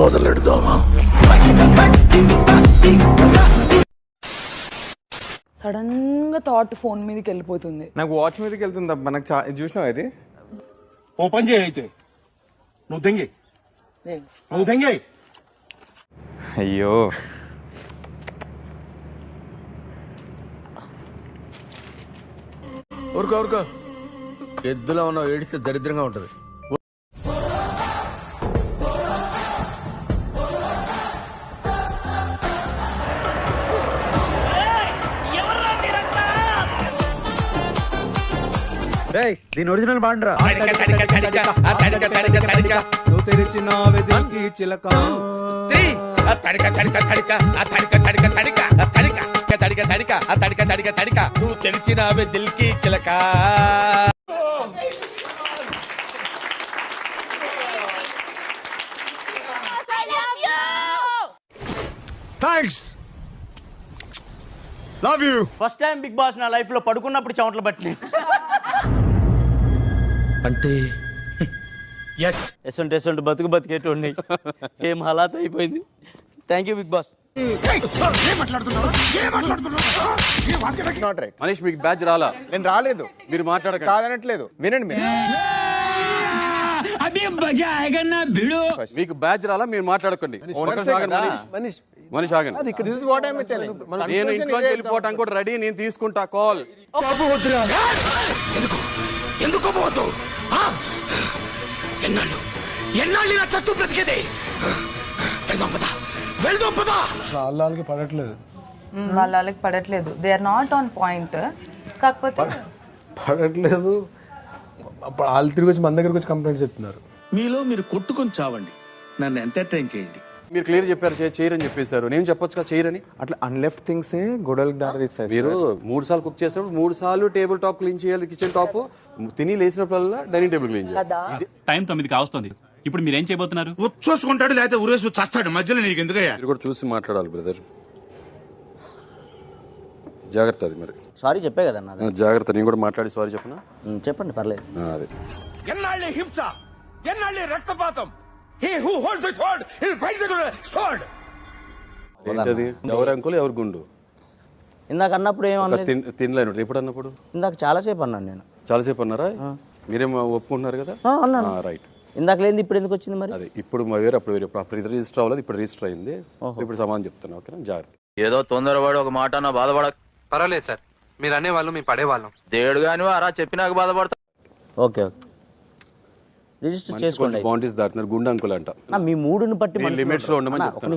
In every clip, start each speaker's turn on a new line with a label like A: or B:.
A: మొదలెడదామా?
B: Sudden గా thought phone మీదకి వెళ్ళిపోతుంది.
C: నాకు వాచ్ మీదకి వెళ్తుంది అబ్బా. నాకు చూసినావు అది
D: ఓపెన్ చేయి అయితే నువ్వు దెంగే
C: అయ్యో
E: ఊరుకో ఎద్దులో ఉన్నావు, ఏడిస్తే దరిద్రంగా ఉంటది.
C: దీని ఒరిజినల్ బాండ్రా చిలక
E: నువ్వు తెరిచినావే దిల్కి చిలక.
A: Thanks, love you.
F: First time Bigg Boss నా లైఫ్ లో పడుకున్నప్పుడు చెమటలు పట్టినాయి.
E: అంటే
F: ఎసంటి బతుకు బతికేటోడిని. ఏం హలాత్ అయిపోయింది. Thank you Bigg Boss.
G: మనీష్ మీకు బ్యాచ్ రాలా?
C: నేను రాలేదు.
G: మీరు మాట్లాడకండి.
C: కాదనట్లేదు, వినండి మీరు.
G: మీకు బ్యాచ్ రాలా, మీరు మాట్లాడకండి. మనీష్ ఆగండి. నేను ఇంట్లో వెళ్ళిపోవటానికి కూడా రెడీ, నేను తీసుకుంటా కాల్.
A: ఎందుకు పోవద్దు? ఎన్నాళ్ళు ఇలా చస్తూ బ్రతికేది? వెళ్దాం పదా.
H: వాళ్ళకి పడట్లేదు. They are not on point. కాకపోతే
I: పడట్లేదు. వాళ్ళు తిరిగి వచ్చి మన దగ్గరకు వచ్చి కంప్లైంట్ చెప్తున్నారు.
E: మీలో మీరు కొట్టుకొని చావండి, నన్ను ఎంటర్టైన్ చేయండి.
G: మీరు క్లియర్ చెప్పారు చేయరని చెప్పేశారు. నేను చెప్పొచ్చు కదా చేయరని.
C: అట్లా అన్లెఫ్ట్ థింగ్స్ గొడవలకు దారిస్తాయి.
G: మీరు 3 సార్లు కుక్ చేసినప్పుడు 3 సార్లు టేబుల్ టాప్ క్లీన్ చేయాలి, కిచెన్ టాప్ తిని లేచినప్పుడల్లా డైనింగ్ టేబుల్ క్లీన్ చేయాలి.
J: టైం 9 కావస్తుంది. ఇప్పుడు మీరేం చేయబోతున్నారు?
D: చూసుకుంటాడు లేకపోతే ఊరేసి చస్తాడు. మధ్యలో నీకు ఎందుకయ్యా?
G: మీరు కూడా చూసి మాట్లాడాలి బ్రదర్. జాగ్రత్త. అది మరి
F: సారీ చెప్పే కదన్నా.
G: జాగ్రత్త. నేను కూడా మాట్లాడి సారీ చెప్పనా?
F: చెప్పండి, పర్లేదు.
G: అదే
D: ఎన్నాళ్ళే హింస, ఎన్నాళ్ళే రక్తపాతం. He who holds the sword, he'll bite the sword.
G: ఏంటది? ఎవరు అంకుల్, ఎవరు గుండు?
F: ఇందాక అన్నప్పుడు ఏమన్నా
G: తినలేను. ఎప్పుడు అన్నప్పుడు?
F: ఇందాక చాలాసేపు అన్నాను నేను.
G: చాలాసేపు అన్నారా? మీరేమో ఒప్పుకుంటున్నారు కదా? రైట్.
F: ఇందాక లేదు, ఇప్పుడు ఎందుకు వచ్చింది మరి?
G: అదే ఇప్పుడు వేరే, అప్పుడు వేరే. అప్పుడు ఇది రిజిస్టర్ అవ్వలేదు, ఇప్పుడు రిజిస్టర్ అయింది. ఇప్పుడు సమాధానం చెప్తాను. ఓకేనా? జాగ్రత్త.
F: ఏదో తొందరపడి ఒక మాట నా బాధపడ.
K: పర్వాలేదు సార్, మీరు అనేవాళ్ళు మేము పడేవాళ్ళం.
F: దేవుడు గాని అరా చెప్పి నాకు బాధపడతా. ఓకే రిజిస్టర్ చేసుకోండి.
G: బౌండరీస్ దాటినారు. గుండు అంకుల్ అంట.
F: మీ మూడుని బట్టి
G: లిమిట్స్ లో ఉండమని చెప్తాను.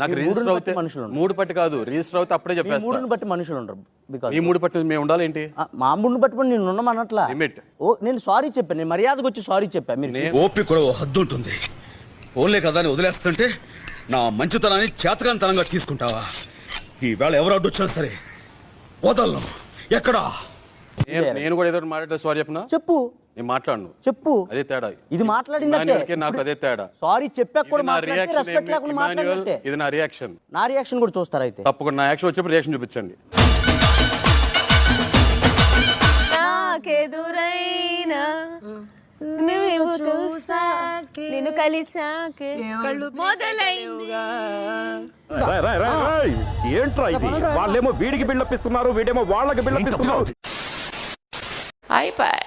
G: నాకు రిజిస్టర్ అవుతే మూడు పట్టి కాదు, రిజిస్టర్ అవుతే అప్పుడే చెప్పేస్తాను.
F: మూడుని బట్టి మనుషులు ఉండరు.
G: ఈ మూడు పట్టి మేము ఉండాలేంటి?
F: మా మూడుని బట్టి నేను ఉండమన్నట్లా.
G: లిమిట్.
F: నేను సారీ చెప్పాను, నేను మర్యాదకు వచ్చి సారీ చెప్పాను. మీరు
A: ఓపిక కూడా హద్దు ఉంటుంది. ఓన్లే కదా అని వదిలేస్తుంటే నా మంచితనాన్ని చేతకానితనంగా తీసుకుంటావా? ఈవేళ ఎవరు అడ్డొచ్చినా సరే వదలను. ఎక్కడా?
G: నేను కూడా ఏదో మాట్లాడే సారీ చెప్పనా?
F: చెప్పు.
G: నేను మాట్లాడను.
F: చెప్పు.
G: అదే తేడా.
F: ఇది మాట్లాడిందంటే
G: నాకు అదే తేడా.
F: సారీ చెప్పాక కూడా
G: ఇది నా రియాక్షన్.
F: నా రియాక్షన్ కూడా చూస్తారా? అయితే
G: తప్పకుండా నా యాక్షన్ వచ్చినప్పుడు రియాక్షన్ చూపించండి.
L: నాకెదురైనా నువ్వు చూసాకే నిన్ను కలిసాకే మొదలైంది.
D: ఏంట్రా ఇది? వాళ్ళేమో వీడికి బిల్డప్ ఇస్తున్నారు, వీడేమో వాళ్ళకి బిల్డప్ ఇస్తున్నారు.
L: అయిపోయి